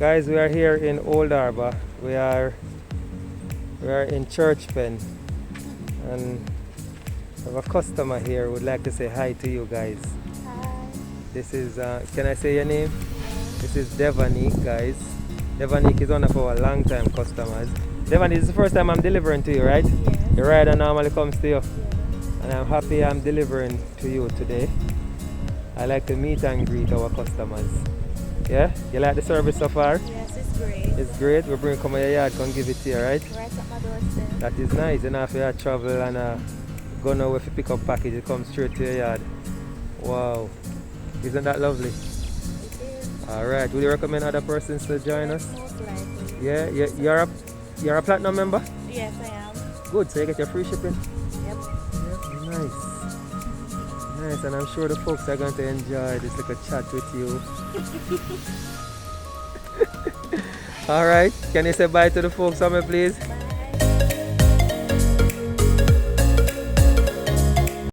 Guys, we are here in Old Harbour. We are in Church Pen, and I have a customer here who would like to say hi to you guys. Hi. This is, can I say your name? This is Devanique, guys. Devanique is one of our long-time customers. Devanique, this is the first time I'm delivering to you, right? Yes. Your rider normally comes to you. Yes. And I'm happy I'm delivering to you today. I like to meet and greet our customers. Yeah? You like the service so far? Yes, it's great. It's great. We bring come to your yard, come give it to you, right? Right at my doorstep. That is nice. You know, if you travel and go nowhere if you pick up package, it comes straight to your yard. Wow. Isn't that lovely? It is. Alright. Would you recommend other persons to join us? Most likely. Yeah? You're a platinum member? Yes, I am. Good. So you get your free shipping? Yep. Yeah, nice. Nice, and I'm sure the folks are going to enjoy this little chat with you. Alright, can you say bye to the folks for me, please?